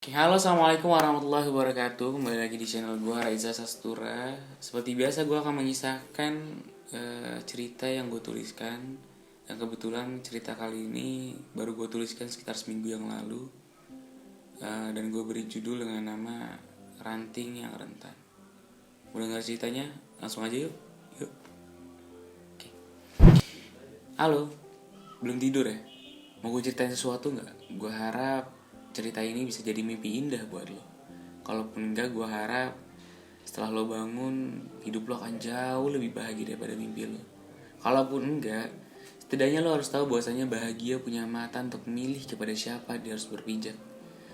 Oke, halo, assalamualaikum warahmatullahi wabarakatuh. Kembali lagi di channel gue, Raiza Sastura. Seperti biasa, gue akan mengisahkan cerita yang gue tuliskan. Yang kebetulan cerita kali ini baru gue tuliskan sekitar seminggu yang lalu. Dan gue beri judul dengan nama Ranting yang Rentan. Mau dengar ceritanya? Langsung aja yuk. Yuk. Oke. Halo, belum tidur ya? Mau gue ceritain sesuatu gak? Gue harap cerita ini bisa jadi mimpi indah buat lo. Kalaupun enggak, gue harap setelah lo bangun, hidup lo akan jauh lebih bahagia daripada mimpi lo. Kalaupun enggak, setidaknya lo harus tahu bahwasanya bahagia punya mata untuk memilih kepada siapa dia harus berpijak.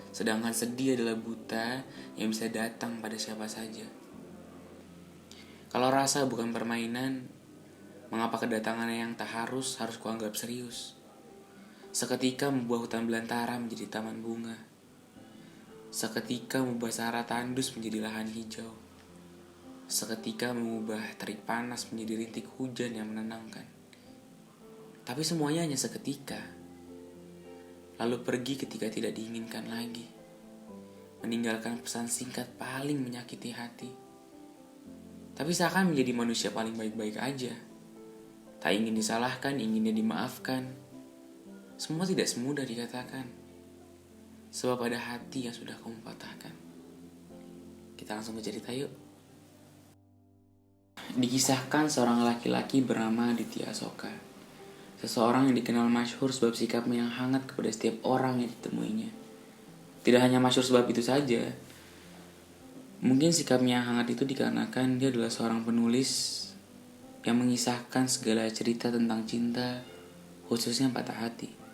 Sedangkan sedih adalah buta yang bisa datang pada siapa saja. Kalau rasa bukan permainan, mengapa kedatangannya yang tak harus kuanggap serius? Seketika membuat hutan belantara menjadi taman bunga. Seketika mengubah sahara tandus menjadi lahan hijau. Seketika mengubah terik panas menjadi rintik hujan yang menenangkan. Tapi semuanya hanya seketika. Lalu pergi ketika tidak diinginkan lagi. Meninggalkan pesan singkat paling menyakiti hati. Tapi seakan menjadi manusia paling baik-baik aja. Tak ingin disalahkan, inginnya dimaafkan. Semua tidak semudah dikatakan. Sebab ada hati yang sudah kamu patahkan. Kita langsung ke cerita yuk. Dikisahkan seorang laki-laki bernama Aditya Asoka. Seseorang yang dikenal masyhur sebab sikapnya yang hangat kepada setiap orang yang ditemuinya. Tidak hanya masyhur sebab itu saja. Mungkin sikapnya yang hangat itu dikarenakan dia adalah seorang penulis yang mengisahkan segala cerita tentang cinta, khususnya patah hati.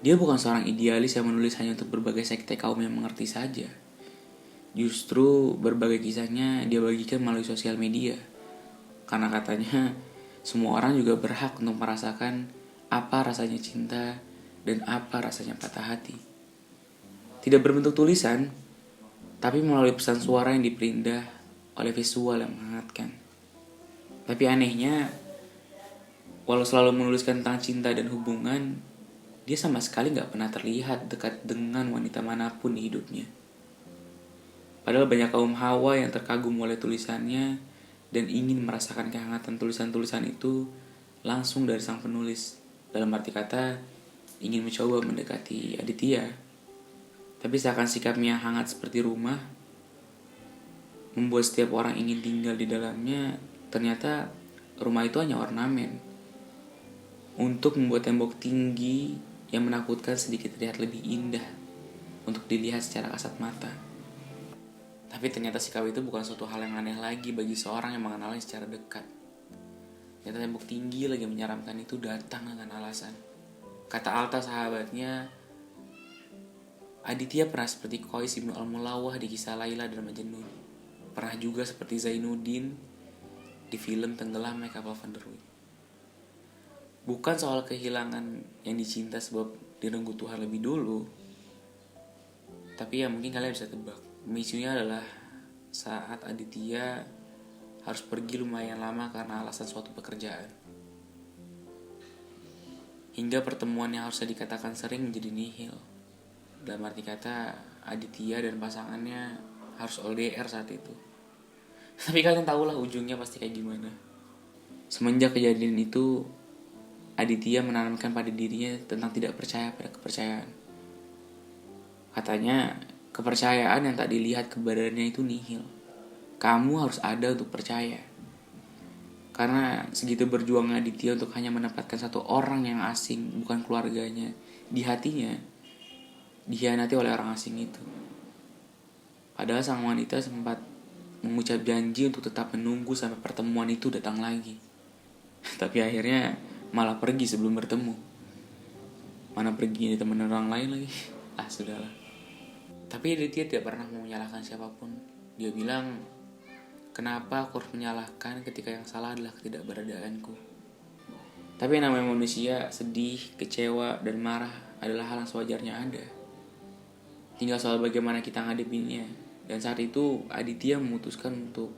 Dia bukan seorang idealis yang menulis hanya untuk berbagai sekte kaum yang mengerti saja. Justru berbagai kisahnya dia bagikan melalui sosial media. Karena katanya semua orang juga berhak untuk merasakan apa rasanya cinta dan apa rasanya patah hati. Tidak berbentuk tulisan, tapi melalui pesan suara yang diperindah oleh visual yang menghangatkan. Tapi anehnya, walau selalu menuliskan tentang cinta dan hubungan, dia sama sekali gak pernah terlihat dekat dengan wanita manapun di hidupnya. Padahal banyak kaum hawa yang terkagum oleh tulisannya dan ingin merasakan kehangatan tulisan-tulisan itu langsung dari sang penulis. Dalam arti kata, ingin mencoba mendekati Aditya. Tapi seakan sikapnya hangat seperti rumah, membuat setiap orang ingin tinggal di dalamnya. Ternyata rumah itu hanya ornamen untuk membuat tembok tinggi yang menakutkan sedikit terlihat lebih indah untuk dilihat secara kasat mata. Tapi ternyata sikap itu bukan suatu hal yang aneh lagi bagi seorang yang mengenalnya secara dekat. Ternyata tembok tinggi lagi menyeramkan itu datang dengan alasan. Kata Alta sahabatnya, Aditya pernah seperti Qais ibnu Al-Mulawah di kisah Laila dan Majnun. Pernah juga seperti Zainuddin di film Tenggelamnya Kapal Van der Wijk. Bukan soal kehilangan yang dicinta sebab direnggut Tuhan lebih dulu. Tapi ya mungkin kalian bisa tebak. Pemicunya adalah saat Aditya harus pergi lumayan lama karena alasan suatu pekerjaan. Hingga pertemuan yang harusnya dikatakan sering menjadi nihil. Dalam arti kata, Aditya dan pasangannya harus LDR saat itu. Tapi kalian tahulah ujungnya pasti kayak gimana. Semenjak kejadian itu, Aditya menanamkan pada dirinya tentang tidak percaya pada kepercayaan. Katanya, kepercayaan yang tak dilihat keberadaannya itu nihil. Kamu harus ada untuk percaya. Karena segitu berjuangnya Aditya untuk hanya menempatkan satu orang yang asing, bukan keluarganya, di hatinya, dikhianati oleh orang asing itu. Padahal sang wanita sempat mengucap janji untuk tetap menunggu sampai pertemuan itu datang lagi. Tapi akhirnya malah pergi sebelum bertemu. Mana perginya di teman orang lain lagi. Sudahlah. Tapi Aditya tidak pernah mau menyalahkan siapapun. Dia bilang, kenapa aku harus menyalahkan ketika yang salah adalah ketidakberadaanku. Tapi yang namanya manusia, sedih, kecewa, dan marah adalah hal yang sewajarnya ada. Tinggal soal bagaimana kita menghadapinya. Dan saat itu Aditya memutuskan untuk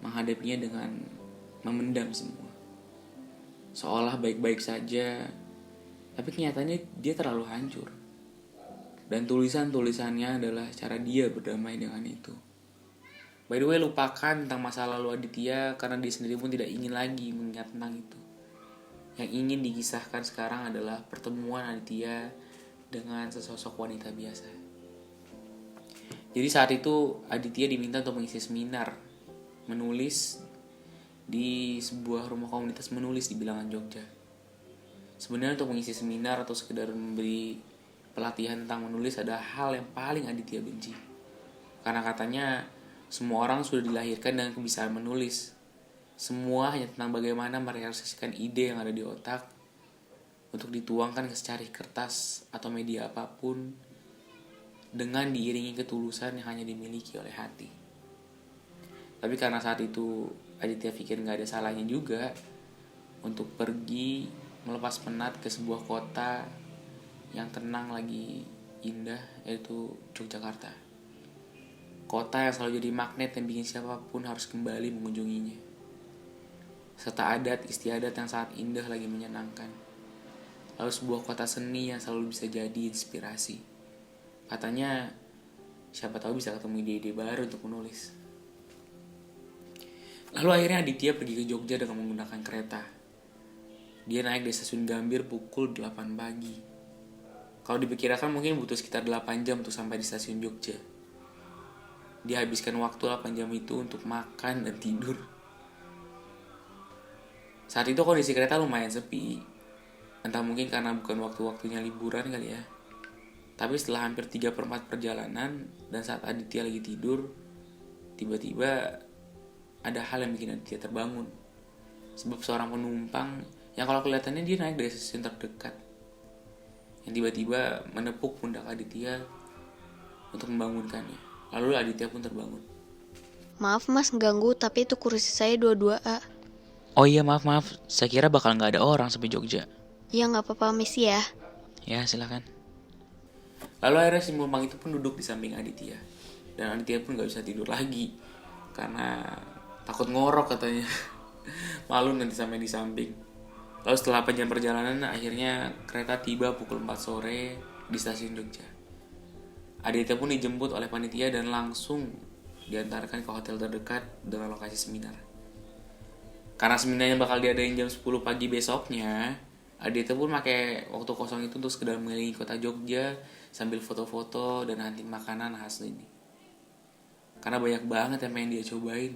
menghadapinya dengan memendam semua. Seolah baik-baik saja, tapi kenyataannya dia terlalu hancur. Dan tulisan-tulisannya adalah cara dia berdamai dengan itu. By the way, lupakan tentang masa lalu Aditya karena dia sendiri pun tidak ingin lagi mengingat tentang itu. Yang ingin dikisahkan sekarang adalah pertemuan Aditya dengan sesosok wanita biasa. Jadi saat itu Aditya diminta untuk mengisi seminar menulis di sebuah rumah komunitas menulis di Bilangan Jogja. Sebenarnya untuk mengisi seminar atau sekedar memberi pelatihan tentang menulis ada hal yang paling Aditya benci. Karena katanya semua orang sudah dilahirkan dengan kebiasaan menulis. Semua hanya tentang bagaimana merealisasikan ide yang ada di otak untuk dituangkan ke secari kertas atau media apapun dengan diiringi ketulusan yang hanya dimiliki oleh hati. Tapi karena saat itu Aditya pikir gak ada salahnya juga untuk pergi melepas penat ke sebuah kota yang tenang lagi indah, yaitu Yogyakarta. Kota yang selalu jadi magnet yang bikin siapapun harus kembali mengunjunginya. Serta adat istiadat yang sangat indah lagi menyenangkan. Lalu sebuah kota seni yang selalu bisa jadi inspirasi. Katanya siapa tahu bisa ketemu ide-ide baru untuk menulis. Lalu akhirnya Aditya pergi ke Jogja dengan menggunakan kereta. Dia naik dari stasiun Gambir pukul 8 pagi. Kalau diperkirakan mungkin butuh sekitar 8 jam untuk sampai di stasiun Jogja. Dia habiskan waktu 8 jam itu untuk makan dan tidur. Saat itu kondisi kereta lumayan sepi. Entah mungkin karena bukan waktu-waktunya liburan kali ya. Tapi setelah hampir 3/4 perjalanan dan saat Aditya lagi tidur, tiba-tiba ada hal yang bikin Aditya terbangun. Sebab seorang penumpang yang kalau kelihatannya dia naik dari stasiun terdekat, yang tiba-tiba menepuk pundak Aditya untuk membangunkannya. Lalu Aditya pun terbangun. Maaf mas ganggu, tapi itu kursi saya 22A. Oh iya maaf, saya kira bakal gak ada orang sampai Jogja. Ya gak apa-apa misi ya. Ya silakan. Lalu akhirnya si penumpang itu pun duduk di samping Aditya. Dan Aditya pun gak bisa tidur lagi karena takut ngorok katanya. Malu nanti sampai di samping. Lalu setelah 8 jam perjalanan, akhirnya kereta tiba pukul 4 sore di stasiun Jogja. Aditya pun dijemput oleh panitia dan langsung diantarkan ke hotel terdekat dengan lokasi seminar. Karena seminarnya bakal diadain jam 10 pagi besoknya, Aditya pun pakai waktu kosong itu untuk sekedar mengelilingi kota Jogja sambil foto-foto dan nanti makanan khas ini. Karena banyak banget yang pengen dia cobain.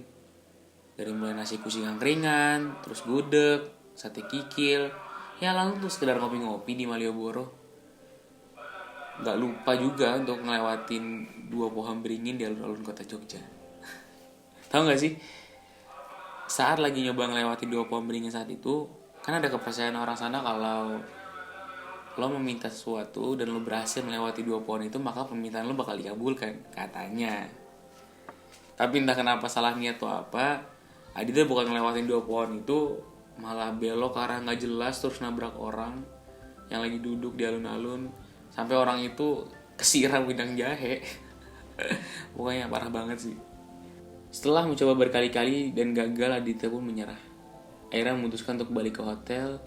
Dari mulai nasi kucing angkringan, terus gudeg, sate kikil, ya lalu tuh sekedar ngopi-ngopi di Malioboro. Gak lupa juga untuk ngelewatin 2 pohon beringin di alun-alun kota Jogja. Tahu gak sih, saat lagi nyoba ngelewatin 2 pohon beringin saat itu, kan ada kepercayaan orang sana kalau lo meminta sesuatu dan lo berhasil melewati 2 pohon itu, maka permintaan lo bakal dikabulkan, katanya. Tapi entah kenapa salah niat atau apa, Aditya bukan ngelewatin 2 pohon itu, malah belok ke arah gak jelas terus nabrak orang yang lagi duduk di alun-alun, sampai orang itu kesiram wedang jahe. Pokoknya parah banget sih. Setelah mencoba berkali-kali dan gagal, Aditya pun menyerah. Akhirnya memutuskan untuk balik ke hotel.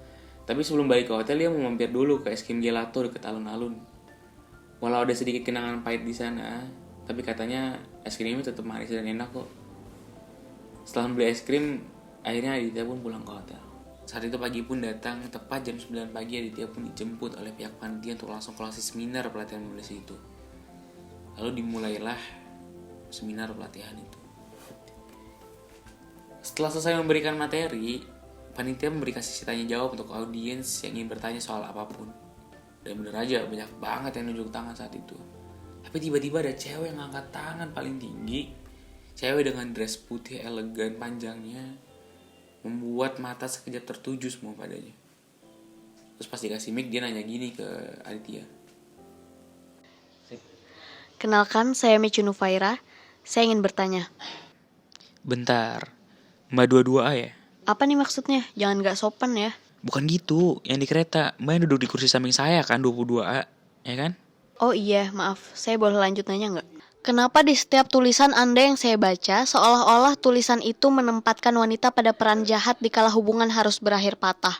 Tapi sebelum balik ke hotel, dia mau mampir dulu ke es krim gelato dekat alun-alun. Walau ada sedikit kenangan pahit di sana, tapi katanya es krimnya tetap manis dan enak kok. Setelah membeli es krim, akhirnya Aditya pun pulang ke hotel. Saat itu pagi pun datang, tepat jam 9 pagi Aditya pun dijemput oleh pihak panitia untuk langsung kelas seminar pelatihan menulis itu. Lalu dimulailah seminar pelatihan itu. Setelah selesai memberikan materi, panitia memberi sesi tanya jawab untuk audiens yang ingin bertanya soal apapun. Dan bener aja, banyak banget yang nunjuk tangan saat itu. Tapi tiba-tiba ada cewek yang ngangkat tangan paling tinggi. Cewek dengan dress putih elegan panjangnya membuat mata sekejap tertuju semua padanya. Terus pas dikasih mic, dia nanya gini ke Aditya. Kenalkan, saya Micu Nufaira. Saya ingin bertanya. Bentar, Mbak 22A ya? Apa nih maksudnya? Jangan gak sopan ya. Bukan gitu, yang di kereta. Mbak yang duduk di kursi samping saya kan, 22A, ya kan? Oh iya, maaf. Saya boleh lanjut nanya gak? Kenapa di setiap tulisan Anda yang saya baca, seolah-olah tulisan itu menempatkan wanita pada peran jahat dikala hubungan harus berakhir patah?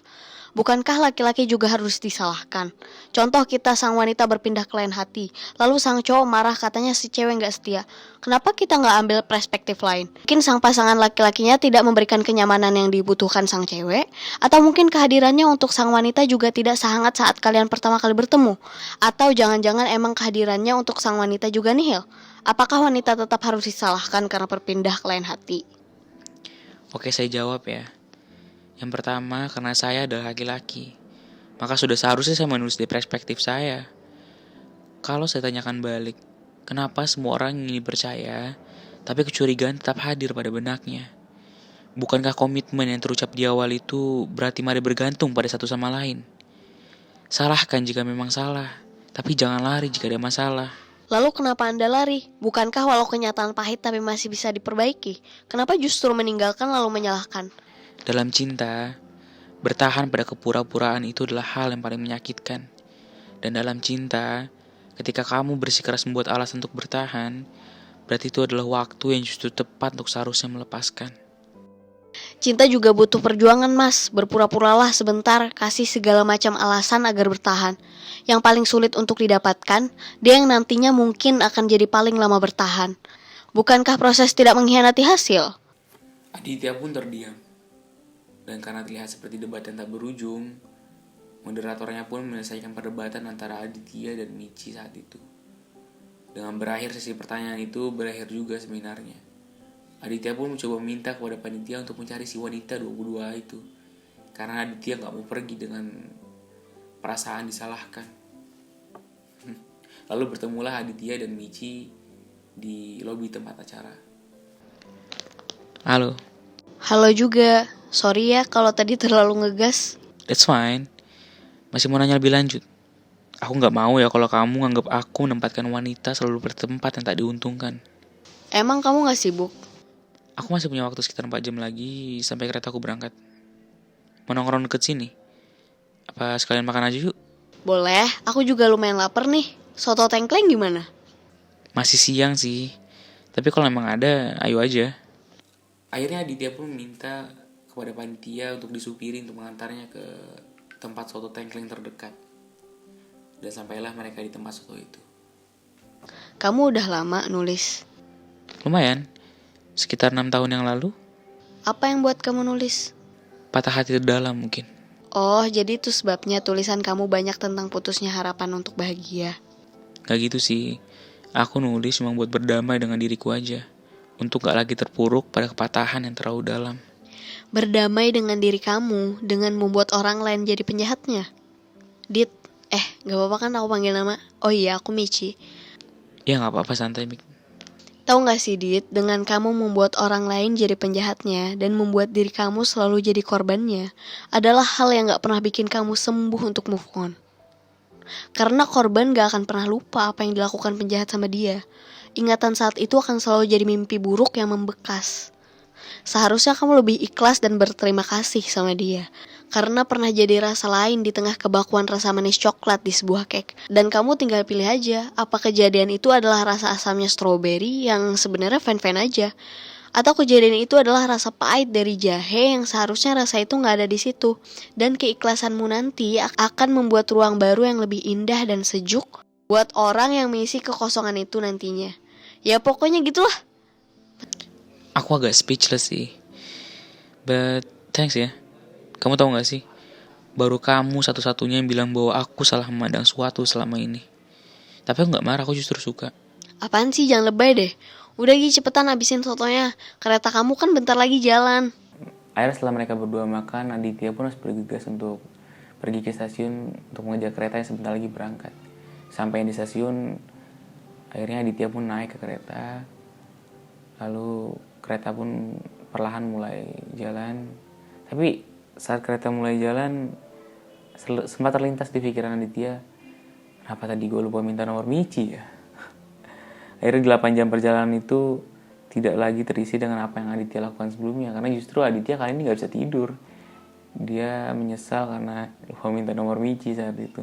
Bukankah laki-laki juga harus disalahkan? Contoh kita sang wanita berpindah ke lain hati, lalu sang cowok marah katanya si cewek gak setia. Kenapa kita gak ambil perspektif lain? Mungkin sang pasangan laki-lakinya tidak memberikan kenyamanan yang dibutuhkan sang cewek, atau mungkin kehadirannya untuk sang wanita juga tidak sehangat saat kalian pertama kali bertemu. Atau jangan-jangan emang kehadirannya untuk sang wanita juga nihil. Apakah wanita tetap harus disalahkan karena berpindah ke lain hati? Oke, saya jawab ya. Yang pertama, karena saya adalah laki-laki, maka sudah seharusnya saya menulis di perspektif saya. Kalau saya tanyakan balik, kenapa semua orang ingin percaya, tapi kecurigaan tetap hadir pada benaknya? Bukankah komitmen yang terucap di awal itu berarti mari bergantung pada satu sama lain? Salahkan jika memang salah, tapi jangan lari jika ada masalah. Lalu kenapa Anda lari? Bukankah walau kenyataan pahit tapi masih bisa diperbaiki? Kenapa justru meninggalkan lalu menyalahkan? Dalam cinta, bertahan pada kepura-puraan itu adalah hal yang paling menyakitkan. Dan dalam cinta, ketika kamu bersikeras membuat alasan untuk bertahan, berarti itu adalah waktu yang justru tepat untuk seharusnya melepaskan. Cinta juga butuh perjuangan, Mas. Berpura-puralah sebentar, kasih segala macam alasan agar bertahan. Yang paling sulit untuk didapatkan, dia yang nantinya mungkin akan jadi paling lama bertahan. Bukankah proses tidak mengkhianati hasil? Aditya pun terdiam. Dan karena terlihat seperti debat yang tak berujung, moderatornya pun menyelesaikan perdebatan antara Aditya dan Michi saat itu. Dengan berakhir sesi pertanyaan itu, berakhir juga seminarnya. Aditya pun mencoba meminta kepada panitia untuk mencari si wanita 22 itu. Karena Aditya gak mau pergi dengan perasaan disalahkan. Lalu bertemulah Aditya dan Michi di lobi tempat acara. Halo, Halo juga. Sorry ya kalau tadi terlalu ngegas. that's fine. Masih mau nanya lebih lanjut? Aku gak mau ya kalau kamu nganggap aku menempatkan wanita selalu bertempat yang tak diuntungkan. Emang kamu gak sibuk? Aku masih punya waktu sekitar 4 jam lagi sampai kereta aku berangkat. Mau nongkrong deket sini? Apa sekalian makan aja yuk? Boleh, aku juga lumayan lapar nih. Soto tengkleng gimana? Masih siang sih. Tapi kalau emang ada, ayo aja. Akhirnya Aditya pun meminta kepada panitia untuk disupiri untuk mengantarnya ke tempat soto tengkleng terdekat. Dan sampailah mereka di tempat soto itu. Kamu udah lama nulis. Lumayan. Sekitar 6 tahun yang lalu. Apa yang buat kamu nulis? Patah hati terdalam mungkin. Oh, jadi itu sebabnya tulisan kamu banyak tentang putusnya harapan untuk bahagia. Gak gitu sih. Aku nulis cuma buat berdamai dengan diriku aja. Untuk gak lagi terpuruk pada kepatahan yang terlalu dalam. Berdamai dengan diri kamu dengan membuat orang lain jadi penjahatnya. Dit, gak apa-apa kan aku panggil nama? Oh iya, aku Michi. Ya gak apa-apa, santai Mik. Tahu gak sih Dit, dengan kamu membuat orang lain jadi penjahatnya dan membuat diri kamu selalu jadi korbannya adalah hal yang gak pernah bikin kamu sembuh untuk move on. Karena korban gak akan pernah lupa apa yang dilakukan penjahat sama dia. Ingatan saat itu akan selalu jadi mimpi buruk yang membekas. Seharusnya kamu lebih ikhlas dan berterima kasih sama dia. Karena pernah jadi rasa lain di tengah kebakuan rasa manis coklat di sebuah cake. Dan kamu tinggal pilih aja, apa kejadian itu adalah rasa asamnya stroberi yang sebenarnya fine-fine aja. Atau kejadian itu adalah rasa pahit dari jahe yang seharusnya rasa itu gak ada di situ. Dan keikhlasanmu nanti akan membuat ruang baru yang lebih indah dan sejuk buat orang yang mengisi kekosongan itu nantinya. Ya pokoknya gitulah. Aku agak speechless sih. But thanks ya. Kamu tahu gak sih? Baru kamu satu-satunya yang bilang bahwa aku salah memandang sesuatu selama ini. Tapi aku gak marah, aku justru suka. Apaan sih, jangan lebay deh. Udah Gi, cepetan habisin sotonya. Kereta kamu kan bentar lagi jalan. Akhirnya setelah mereka berdua makan, Aditya pun harus bergegas untuk pergi ke stasiun untuk mengejar kereta yang sebentar lagi berangkat. Sampai di stasiun, akhirnya Aditya pun naik ke kereta. Lalu kereta pun perlahan mulai jalan. Tapi saat kereta mulai jalan, sempat terlintas di pikiran Aditya, kenapa tadi gue lupa minta nomor Michi ya? Akhirnya 8 jam perjalanan itu tidak lagi terisi dengan apa yang Aditya lakukan sebelumnya. Karena justru Aditya kali ini gak bisa tidur. Dia menyesal karena lupa minta nomor Michi saat itu.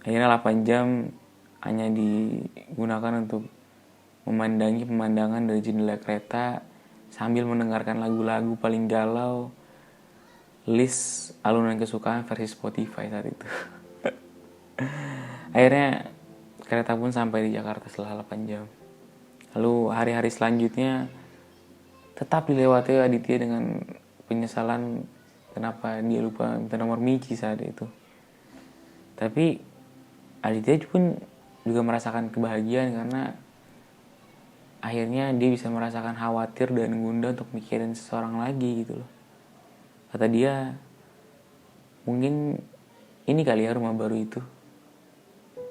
Akhirnya 8 jam hanya digunakan untuk memandangi pemandangan dari jendela kereta sambil mendengarkan lagu-lagu paling galau list alunan kesukaan versi Spotify saat itu. Akhirnya kereta pun sampai di Jakarta setelah 8 jam. Lalu hari-hari selanjutnya tetap dilewati Aditya dengan penyesalan kenapa dia lupa minta nomor Michi saat itu. Tapi Aditya pun juga merasakan kebahagiaan karena akhirnya dia bisa merasakan khawatir dan gundah untuk mikirin seseorang lagi gitu loh. Kata dia, mungkin ini kali ya rumah baru itu.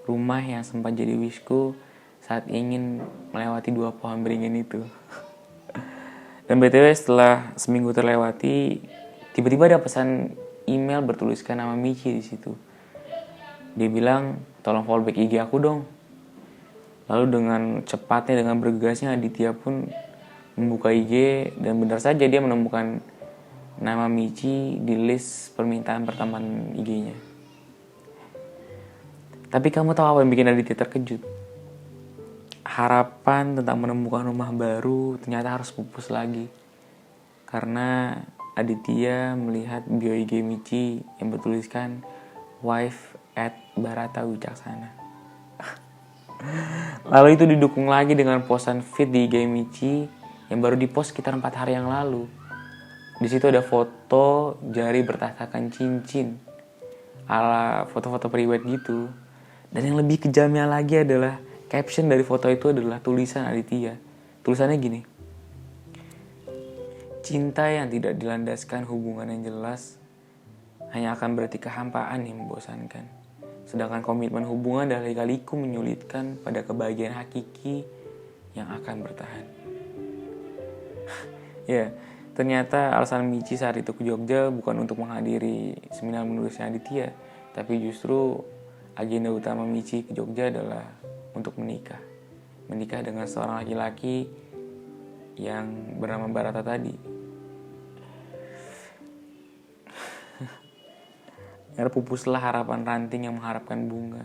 Rumah yang sempat jadi wishku saat ingin melewati 2 pohon beringin itu. Dan BTW setelah seminggu terlewati, tiba-tiba ada pesan email bertuliskan nama Michi di situ. Dia bilang, tolong follow back IG aku dong. Lalu dengan cepatnya, dengan bergegasnya Aditya pun membuka IG dan benar saja dia menemukan nama Michi di list permintaan pertambahan IG-nya. Tapi kamu tahu apa yang bikin Aditya terkejut? Harapan tentang menemukan rumah baru ternyata harus pupus lagi. Karena Aditya melihat bio IG Michi yang bertuliskan wife at Barata Wicaksana. Lalu itu didukung lagi dengan posan feed di IG Michi yang baru dipost sekitar 4 hari yang lalu. Di situ ada foto jari bertatakan cincin ala foto-foto pribadi gitu. Dan yang lebih kejamnya lagi adalah caption dari foto itu adalah tulisan Aditya. Tulisannya gini. Cinta yang tidak dilandaskan hubungan yang jelas hanya akan berarti kehampaan yang membosankan. Sedangkan komitmen hubungan adalah lika-liku menyulitkan pada kebahagiaan hakiki yang akan bertahan. Ya, ternyata alasan Michi saat itu ke Jogja bukan untuk menghadiri seminar menulisnya Aditya, tapi justru agenda utama Michi ke Jogja adalah untuk menikah. Menikah dengan seorang laki-laki yang bernama Barata tadi. Akhirnya pupuslah harapan ranting yang mengharapkan bunga.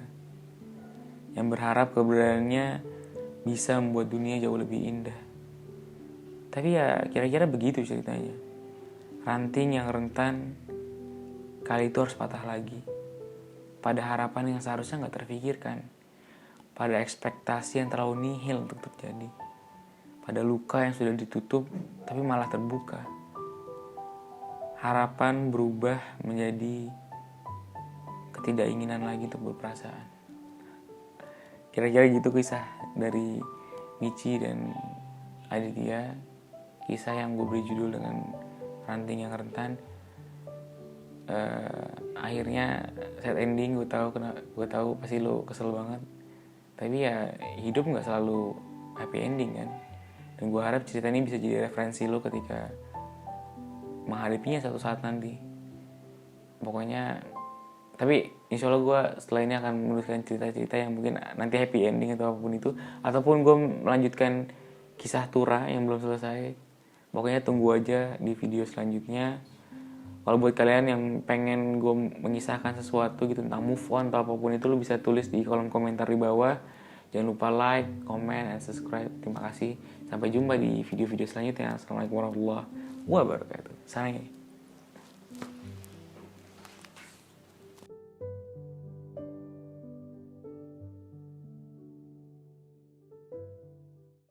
Yang berharap keberadaannya bisa membuat dunia jauh lebih indah. Tapi ya kira-kira begitu ceritanya. Ranting yang rentan kali itu harus patah lagi. Pada harapan yang seharusnya gak terfikirkan. Pada ekspektasi yang terlalu nihil untuk terjadi. Pada luka yang sudah ditutup tapi malah terbuka. Harapan berubah menjadi ketidakinginan lagi untuk berperasaan. Kira-kira gitu kisah dari Michi dan Aditya. Kisah yang gue beri judul dengan ranting yang rentan. Akhirnya sad ending. Gue tahu pasti lo kesel banget. Tapi ya hidup nggak selalu happy ending kan. Dan gue harap cerita ini bisa jadi referensi lo ketika menghadapinya satu saat nanti. Pokoknya, tapi insya Allah gue setelah ini akan menuliskan cerita-cerita yang mungkin nanti happy ending atau apapun itu. Ataupun gue melanjutkan kisah Tura yang belum selesai. Pokoknya tunggu aja di video selanjutnya. Kalau buat kalian yang pengen gue mengisahkan sesuatu gitu tentang move on atau apapun itu, lo bisa tulis di kolom komentar di bawah. Jangan lupa like, comment, and subscribe. Terima kasih. Sampai jumpa di video-video selanjutnya. Assalamualaikum warahmatullahi wabarakatuh. Salam.